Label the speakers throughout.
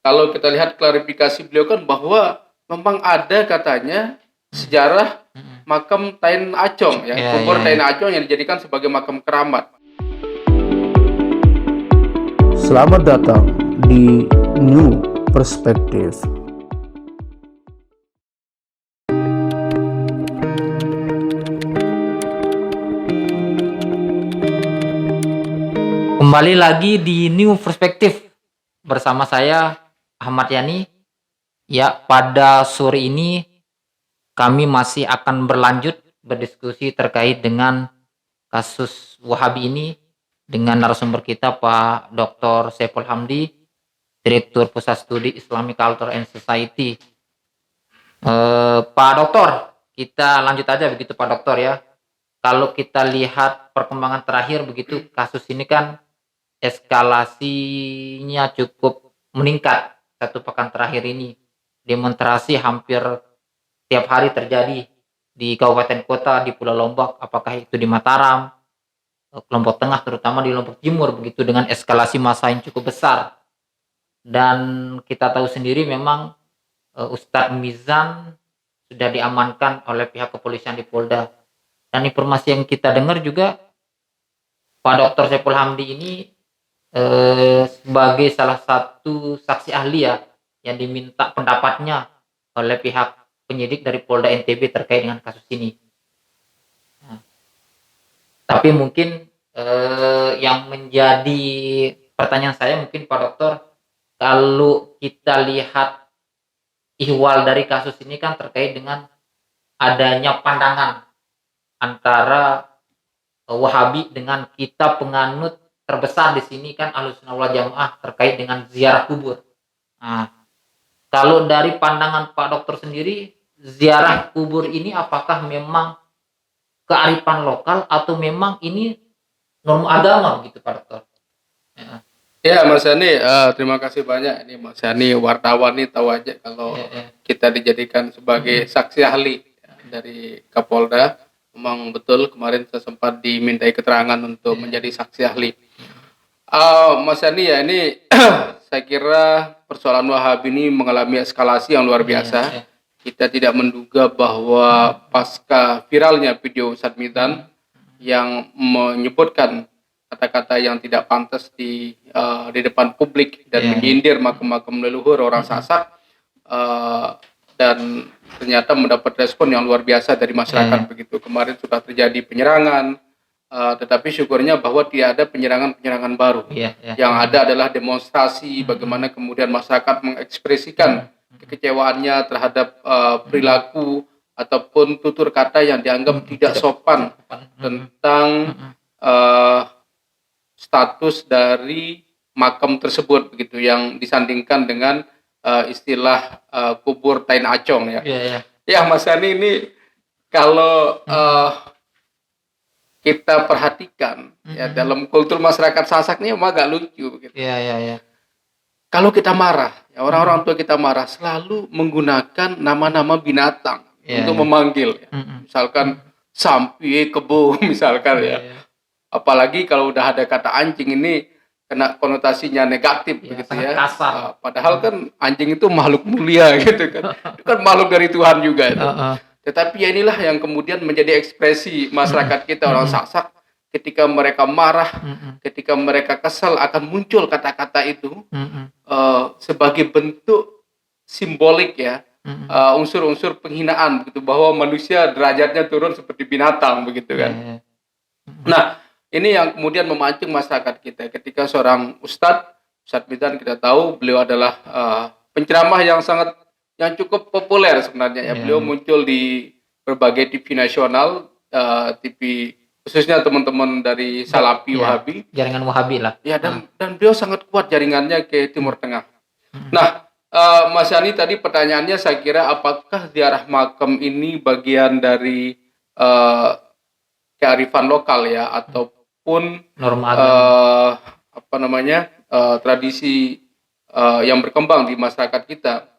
Speaker 1: kalau kita lihat klarifikasi beliau kan bahwa memang ada katanya sejarah makam Tain Acong ya, kubur Tain Acong yang dijadikan sebagai makam keramat.
Speaker 2: Selamat datang di New Perspective.
Speaker 3: Kembali lagi di New Perspective bersama saya Ahmad Yani. Ya, pada sore ini kami masih akan berlanjut berdiskusi terkait dengan kasus Wahabi ini dengan narasumber kita Pak Dr. Saiful Hamdi, Direktur Pusat Studi Islamic Culture and Society. Pak Dokter, kita lanjut aja begitu Pak Dokter ya. Kalau kita lihat perkembangan terakhir begitu, kasus ini kan eskalasinya cukup meningkat satu pekan terakhir ini. Demonstrasi hampir tiap hari terjadi di kabupaten kota, di Pulau Lombok, apakah itu di Mataram, Lombok Tengah, terutama di Lombok Timur begitu, dengan eskalasi massa yang cukup besar. Dan kita tahu sendiri memang Ustadz Mizan sudah diamankan oleh pihak kepolisian di Polda. Dan informasi yang kita dengar juga Pak Dr. Saiful Hamdi ini sebagai salah satu saksi ahli ya yang diminta pendapatnya oleh pihak penyidik dari Polda NTB terkait dengan kasus ini. Nah, tapi mungkin yang menjadi pertanyaan saya mungkin Pak Dokter, kalau kita lihat ihwal dari kasus ini kan terkait dengan adanya pandangan antara Wahabi dengan kita penganut terbesar di sini kan Ahlussunnah wal Jamaah terkait dengan ziarah kubur. Nah, kalau dari pandangan Pak Dokter sendiri, ziarah kubur ini apakah memang kearifan lokal atau memang ini norma agama begitu Pak Dokter?
Speaker 1: Ya Mas Yani, terima kasih banyak. Ini Mas Yani wartawan nih tahu aja kalau kita dijadikan sebagai saksi ahli dari Kapolda. Memang betul kemarin saya sempat dimintai keterangan untuk menjadi saksi ahli. Mas Yani ya ini saya kira persoalan Wahabi ini mengalami eskalasi yang luar biasa. Kita tidak menduga bahwa pasca viralnya video Ustadz Mizan yang menyebutkan kata-kata yang tidak pantas di depan publik dan menyindir makam-makam leluhur orang Sasak, dan ternyata mendapat respon yang luar biasa dari masyarakat begitu. Kemarin sudah terjadi penyerangan, tetapi syukurnya bahwa tidak ada penyerangan baru. Yang ada adalah demonstrasi bagaimana kemudian masyarakat mengekspresikan kekecewaannya terhadap perilaku ataupun tutur kata yang dianggap tidak sopan tentang status dari makam tersebut begitu, yang disandingkan dengan istilah kubur Tain Acong ya. Ya Mas Yani, ini kalau kita perhatikan ya dalam kultur masyarakat Sasak ini memang agak lucu begitu. Kalau kita marah, ya, orang-orang tua kita marah selalu menggunakan nama-nama binatang untuk memanggil. Ya. Misalkan sampi, kebo, misalkan ya. Apalagi kalau udah ada kata anjing, ini kena konotasinya negatif begitu ya. Padahal kan anjing itu makhluk mulia gitu kan. Itu kan makhluk dari Tuhan juga itu. Tetapi ya inilah yang kemudian menjadi ekspresi masyarakat kita orang Sasak. Ketika mereka marah, ketika mereka kesal, akan muncul kata-kata itu sebagai bentuk simbolik ya, unsur-unsur penghinaan begitu, bahwa manusia derajatnya turun seperti binatang begitu kan. Nah, ini yang kemudian memancing masyarakat kita. Ketika seorang Ustadz Mizan, kita tahu beliau adalah penceramah yang cukup populer sebenarnya ya. Beliau muncul di berbagai TV nasional, TV khususnya teman-teman dari Salafi Wahabi,
Speaker 3: jaringan Wahabi lah.
Speaker 1: Ya, dan beliau sangat kuat jaringannya ke Timur Tengah. Nah, Mas Yani tadi pertanyaannya saya kira apakah ziarah makam ini bagian dari kearifan lokal ya, ataupun
Speaker 3: norma
Speaker 1: tradisi yang berkembang di masyarakat kita.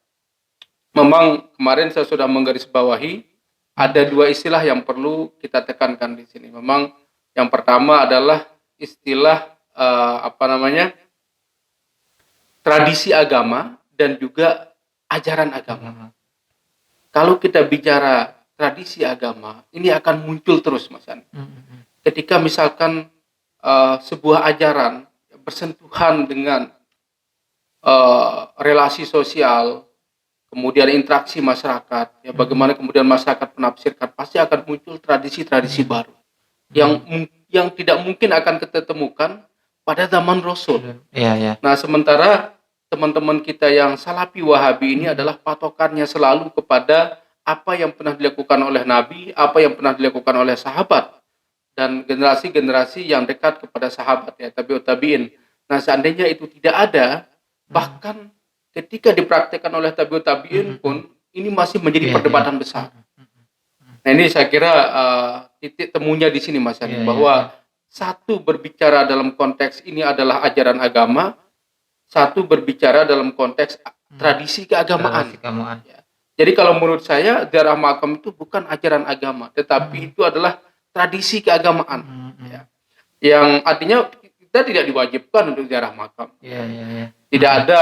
Speaker 1: Memang kemarin saya sudah menggarisbawahi ada dua istilah yang perlu kita tekankan di sini. Memang yang pertama adalah istilah tradisi agama dan juga ajaran agama. Kalau kita bicara tradisi agama, ini akan muncul terus, Mas Ani. Ketika misalkan sebuah ajaran bersentuhan dengan relasi sosial, kemudian interaksi masyarakat, ya bagaimana kemudian masyarakat menafsirkan, pasti akan muncul tradisi-tradisi baru yang tidak mungkin akan kita temukan pada zaman Rasul. Nah, sementara teman-teman kita yang Salafi Wahabi ini adalah patokannya selalu kepada apa yang pernah dilakukan oleh Nabi, apa yang pernah dilakukan oleh sahabat, dan generasi-generasi yang dekat kepada sahabat, ya tabi'ut tabi'in. Nah, seandainya itu tidak ada, bahkan ketika dipraktikkan oleh tabi'ut tabi'in pun, ini masih menjadi perdebatan besar. Nah, ini saya kira titik temunya di sini, Mas Ani, bahwa satu berbicara dalam konteks ini adalah ajaran agama, satu berbicara dalam konteks tradisi keagamaan. Ya. Jadi kalau menurut saya, ziarah makam itu bukan ajaran agama, tetapi itu adalah tradisi keagamaan, ya. Yang artinya kita tidak diwajibkan untuk ziarah makam. Tidak ada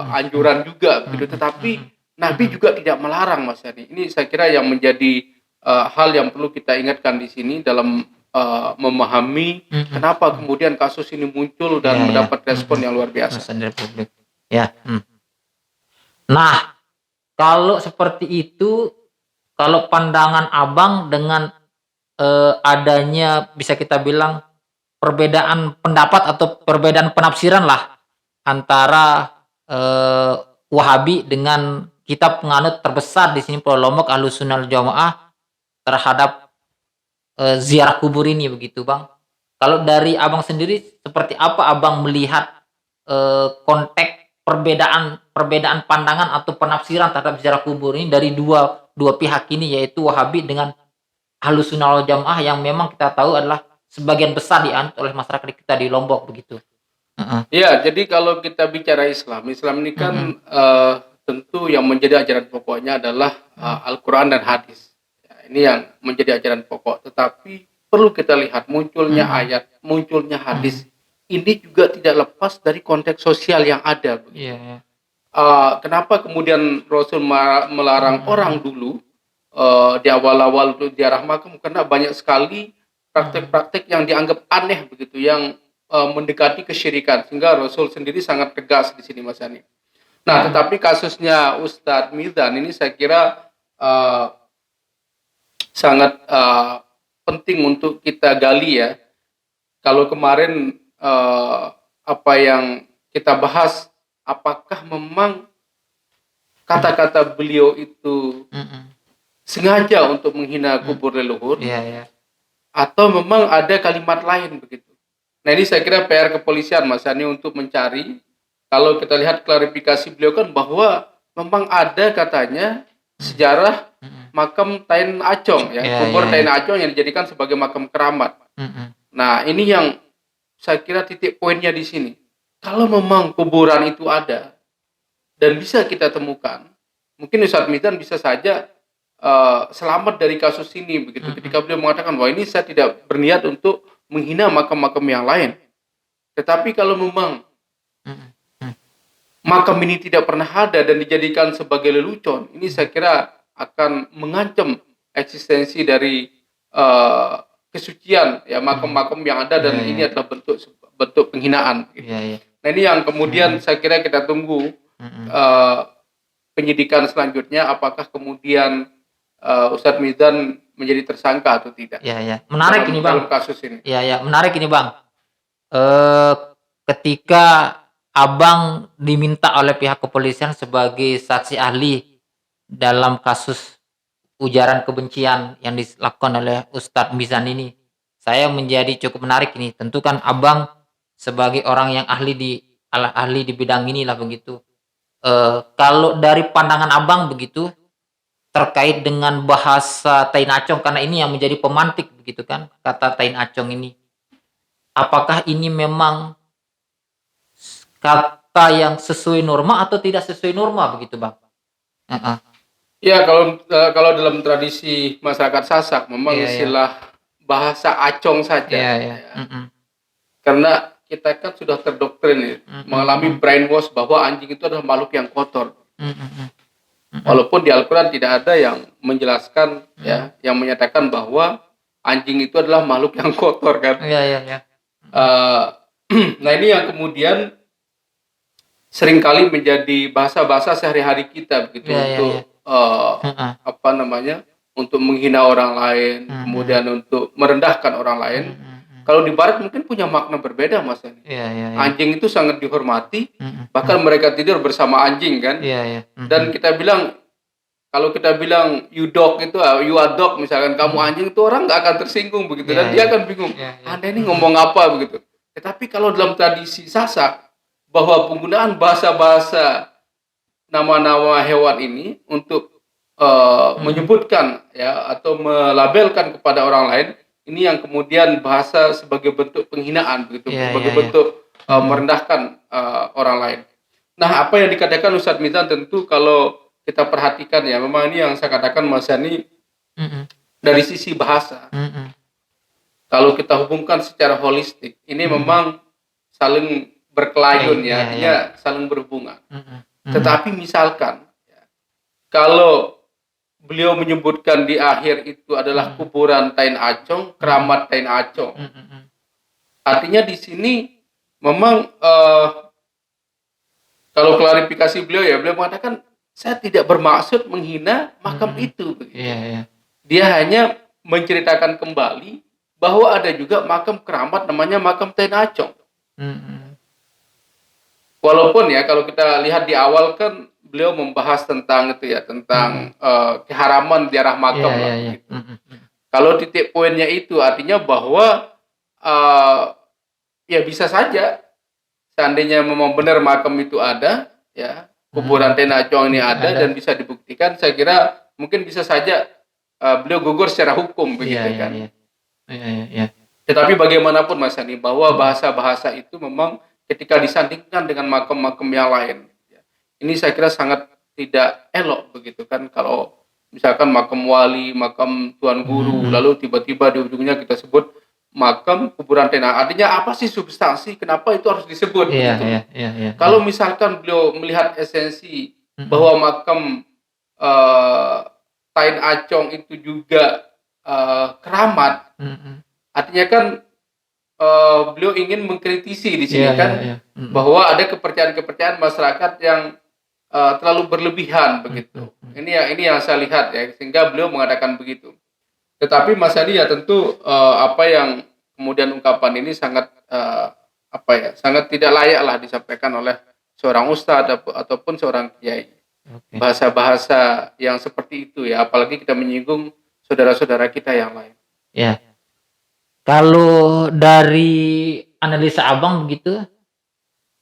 Speaker 1: anjuran juga, begitu. Tetapi Nabi juga tidak melarang, Mas Yani. Ini saya kira yang menjadi hal yang perlu kita ingatkan di sini dalam memahami kenapa kemudian kasus ini muncul dan mendapat respon yang luar biasa.
Speaker 3: Nah, kalau seperti itu, kalau pandangan Abang dengan adanya bisa kita bilang perbedaan pendapat atau perbedaan penafsiran lah antara Wahabi dengan kitab penganut terbesar di sini Pulau Lombok, Ahlussunnah wal Jamaah, terhadap ziarah kubur ini, begitu Bang. Kalau dari Abang sendiri, seperti apa Abang melihat konteks perbedaan pandangan atau penafsiran terhadap ziarah kubur ini dari dua pihak ini, yaitu Wahabi dengan Ahlussunnah wal Jamaah, yang memang kita tahu adalah sebagian besar dianut oleh masyarakat kita di Lombok, begitu.
Speaker 1: Ya, jadi kalau kita bicara Islam ini kan tentu yang menjadi ajaran pokoknya adalah Al-Quran dan hadis. Ya, ini yang menjadi ajaran pokok. Tetapi perlu kita lihat munculnya ayat, munculnya hadis. Ini juga tidak lepas dari konteks sosial yang ada. Kenapa kemudian Rasul melarang orang dulu di awal-awal untuk ziarah makam? Karena banyak sekali praktek-praktek yang dianggap aneh begitu, yang mendekati kesyirikan, sehingga Rasul sendiri sangat tegas di sini, Mas Yani. Nah, tetapi kasusnya Ustadz Mizan ini saya kira sangat penting untuk kita gali, ya. Kalau kemarin apa yang kita bahas, apakah memang kata-kata beliau itu sengaja untuk menghina kubur leluhur, atau memang ada kalimat lain begitu. Nah, ini saya kira PR kepolisian, Mas Yani, untuk mencari. Kalau kita lihat klarifikasi beliau kan bahwa memang ada katanya sejarah makam Tain Acong, ya, kubur Tain Acong yang dijadikan sebagai makam keramat. Nah, ini yang saya kira titik poinnya di sini. Kalau memang kuburan itu ada dan bisa kita temukan, mungkin Ustadz Mizan bisa saja selamat dari kasus ini begitu. Ketika beliau mengatakan bahwa ini saya tidak berniat untuk menghina makam-makam yang lain. Tetapi kalau memang makam ini tidak pernah ada dan dijadikan sebagai lelucon, ini saya kira akan mengancam eksistensi dari kesucian, ya, makam-makam yang ada, dan ini adalah bentuk penghinaan. Gitu. Nah, ini yang kemudian saya kira kita tunggu penyidikan selanjutnya, apakah kemudian Ustadz Mizan menjadi tersangka atau tidak.
Speaker 3: Menarik ini Bang.
Speaker 1: Dalam kasus ini.
Speaker 3: Menarik ini Bang. Ketika Abang diminta oleh pihak kepolisian sebagai saksi ahli dalam kasus ujaran kebencian yang dilakukan oleh Ustadz Mizan ini, saya menjadi cukup menarik ini. Tentu kan Abang sebagai orang yang ahli di bidang inilah begitu. Kalau dari pandangan Abang begitu, terkait dengan bahasa Tain Acong, karena ini yang menjadi pemantik begitu kan, kata Tain Acong ini, apakah ini memang kata yang sesuai norma atau tidak sesuai norma begitu Bang?
Speaker 1: Ya, kalau dalam tradisi masyarakat Sasak memang istilah bahasa Acong saja. Karena kita kan sudah terdoktrin ya, mengalami brainwash bahwa anjing itu adalah makhluk yang kotor. Walaupun di Al-Quran tidak ada yang menjelaskan ya, yang menyatakan bahwa anjing itu adalah makhluk yang kotor kan. Nah ini yang kemudian seringkali menjadi bahasa-bahasa sehari-hari kita begitu untuk apa namanya, untuk menghina orang lain, kemudian untuk merendahkan orang lain. Kalau di Barat mungkin punya makna berbeda Mas. Anjing itu sangat dihormati, bahkan mereka tidur bersama anjing kan. Dan kita bilang, kalau kita bilang you dog itu, you are dog misalkan, kamu anjing, itu orang nggak akan tersinggung begitu, dan dia akan bingung, Anda ini ngomong apa begitu. Tetapi kalau dalam tradisi Sasak, bahwa penggunaan bahasa-bahasa nama-nama hewan ini untuk menyebutkan ya atau melabelkan kepada orang lain, ini yang kemudian bahasa sebagai bentuk penghinaan begitu, sebagai bentuk merendahkan orang lain. Nah, apa yang dikatakan Ustadz Mizan tentu kalau kita perhatikan ya, memang ini yang saya katakan Mas Yani, dari sisi bahasa. Kalau kita hubungkan secara holistik, ini memang saling berkelayun ya, artinya saling berhubungan. Tetapi misalkan ya, kalau beliau menyebutkan di akhir itu adalah kuburan Tain Acong, keramat Tain Acong, artinya di sini memang kalau klarifikasi beliau ya, beliau mengatakan saya tidak bermaksud menghina makam itu. Dia hanya menceritakan kembali bahwa ada juga makam keramat namanya makam Tain Acong. Walaupun ya kalau kita lihat di awal kan beliau membahas tentang itu ya, tentang keharaman ziarah makam gitu. Kalau titik poinnya itu artinya bahwa ya bisa saja seandainya memang benar makam itu ada ya, kuburan Tain Acong ini ada dan bisa dibuktikan, saya kira mungkin bisa saja beliau gugur secara hukum begitu kan. Tetapi bagaimanapun Mas Yani, bahwa bahasa-bahasa itu memang ketika disandingkan dengan makam-makam yang lain, ini saya kira sangat tidak elok begitu kan, kalau misalkan makam wali, makam tuan guru, lalu tiba-tiba di ujungnya kita sebut makam kuburan Tain Acong. Artinya apa sih substansi, kenapa itu harus disebut begitu? Kalau misalkan beliau melihat esensi bahwa makam Tain Acong itu juga keramat, artinya kan beliau ingin mengkritisi di sini bahwa ada kepercayaan-kepercayaan masyarakat yang terlalu berlebihan begitu. Ini yang saya lihat ya, sehingga beliau mengatakan begitu. Tetapi Mas Yani ya tentu apa yang kemudian ungkapan ini sangat sangat tidak layak lah disampaikan oleh seorang ustadz ataupun seorang kiai. Bahasa-bahasa yang seperti itu ya, apalagi kita menyinggung saudara-saudara kita yang lain.
Speaker 3: Ya. Kalau dari analisa Abang begitu,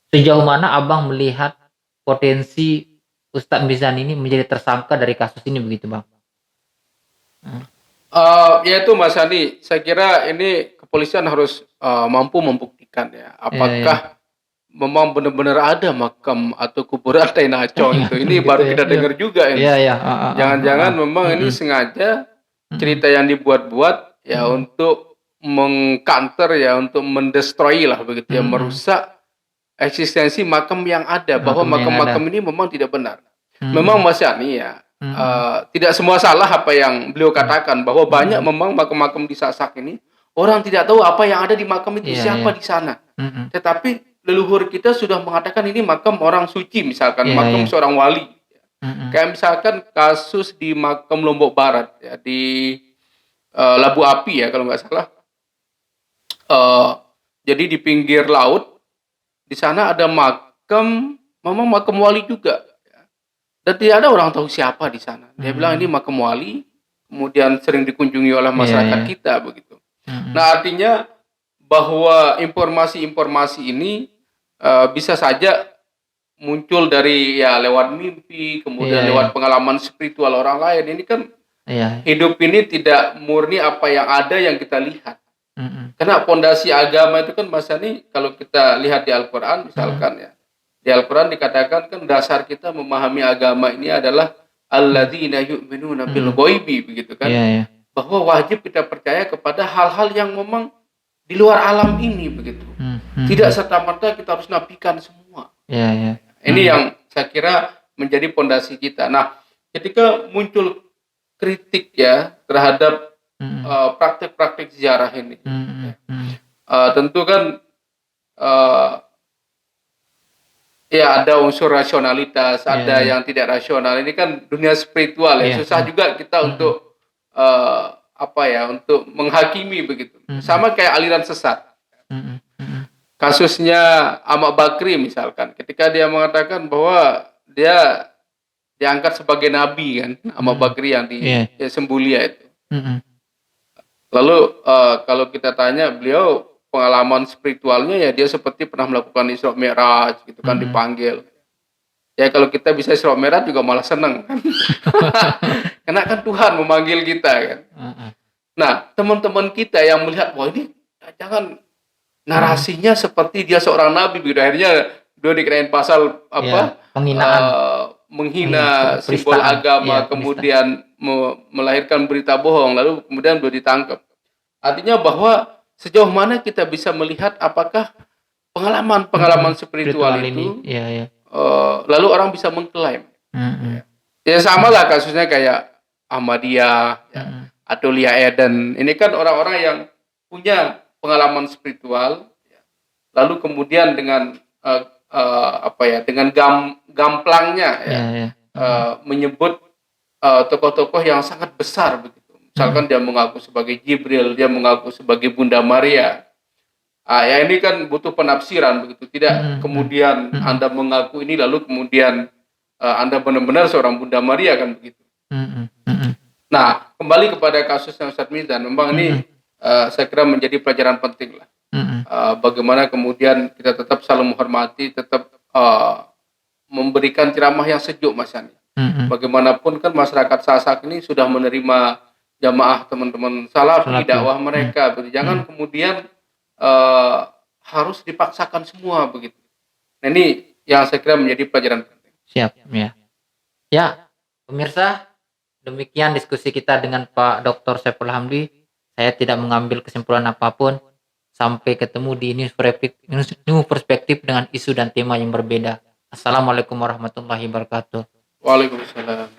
Speaker 3: sejauh mana Abang melihat potensi Ustadz Mizan ini menjadi tersangka dari kasus ini begitu Bang?
Speaker 1: Yaitu Mas Yani, saya kira ini kepolisian harus mampu membuktikan ya, apakah memang benar-benar ada makam atau kuburan Tain Acong itu. Ini baru kita dengar juga ini. Jangan-jangan memang ini sengaja cerita yang dibuat-buat ya untuk mengcounter ya, untuk mendestroy lah begitu ya, merusak eksistensi makam yang ada, bahwa makam-makam ini memang tidak benar. Memang Mas Yani ya, tidak semua salah apa yang beliau katakan, bahwa banyak memang makam-makam di Sasak ini orang tidak tahu apa yang ada di makam itu, siapa di sana. Tetapi leluhur kita sudah mengatakan ini makam orang suci misalkan, makam seorang wali. Kayak misalkan kasus di makam Lombok Barat ya, di Labu Api ya kalau nggak salah. Jadi di pinggir laut, di sana ada makam, memang makam wali juga, ya. Dan tidak ada orang tahu siapa di sana. Dia bilang ini makam wali, kemudian sering dikunjungi oleh masyarakat kita begitu. Nah artinya bahwa informasi-informasi ini bisa saja muncul dari ya lewat mimpi, kemudian lewat pengalaman spiritual orang lain. Ini kan hidup ini tidak murni apa yang ada yang kita lihat. Karena pondasi agama itu kan Mas Yani, kalau kita lihat di Al-Quran misalkan ya, di Al-Quran dikatakan kan dasar kita memahami agama ini adalah alladzina yu'minuna bil ghaibi begitu kan, bahwa wajib kita percaya kepada hal-hal yang memang di luar alam ini begitu. Tidak serta-merta kita harus nafikan semua. Ini yang saya kira menjadi pondasi kita. Nah, ketika muncul kritik ya terhadap praktek-praktek ziarah ini, tentu kan ya ada unsur rasionalitas, ada yang tidak rasional. Ini kan dunia spiritual ya, susah juga kita untuk untuk menghakimi begitu. Sama kayak aliran sesat. Kasusnya Ahmad Bakri misalkan, ketika dia mengatakan bahwa dia diangkat sebagai nabi kan, Ahmad Bakri yang di Sembulia itu. Lalu kalau kita tanya beliau pengalaman spiritualnya ya dia seperti pernah melakukan Isra Mi'raj gitu kan, dipanggil. Ya kalau kita bisa Isra Mi'raj juga malah seneng kan. Karena kan Tuhan memanggil kita kan. Nah, teman-teman kita yang melihat wah ini jangan narasinya seperti dia seorang nabi, begitu akhirnya dia dikenain pasal
Speaker 3: penghinaan,
Speaker 1: menghina simbol agama, kemudian melahirkan berita bohong, lalu kemudian dia ditangkap. Artinya bahwa sejauh mana kita bisa melihat apakah pengalaman spiritual itu lalu orang bisa mengklaim. Ya sama lah kasusnya kayak Ahmadiyah atau Lia Eden. Ini kan orang-orang yang punya pengalaman spiritual, lalu kemudian dengan dengan gamplangnya menyebut tokoh-tokoh yang sangat besar begitu. Misalkan dia mengaku sebagai Jibril, dia mengaku sebagai Bunda Maria. Ya ini kan butuh penafsiran begitu. Tidak kemudian Anda mengaku ini lalu kemudian Anda benar-benar seorang Bunda Maria kan begitu. Nah, kembali kepada kasusnya Ustadz Mizan, memang ini saya kira menjadi pelajaran penting lah. Bagaimana kemudian kita tetap saling menghormati, tetap memberikan ceramah yang sejuk Mas Yani. Bagaimanapun kan masyarakat Sasak ini sudah menerima jamaah teman-teman Salafi, dakwah mereka. Jangan kemudian harus dipaksakan semua begitu. Nah, ini yang saya kira menjadi pelajaran penting.
Speaker 3: Siap ya. Ya, pemirsa, demikian diskusi kita dengan Pak Dr. Saiful Hamdi. Saya tidak mengambil kesimpulan apapun. Sampai ketemu di New Perspektif dengan isu dan tema yang berbeda. Assalamualaikum warahmatullahi wabarakatuh.
Speaker 1: Waalaikumsalam.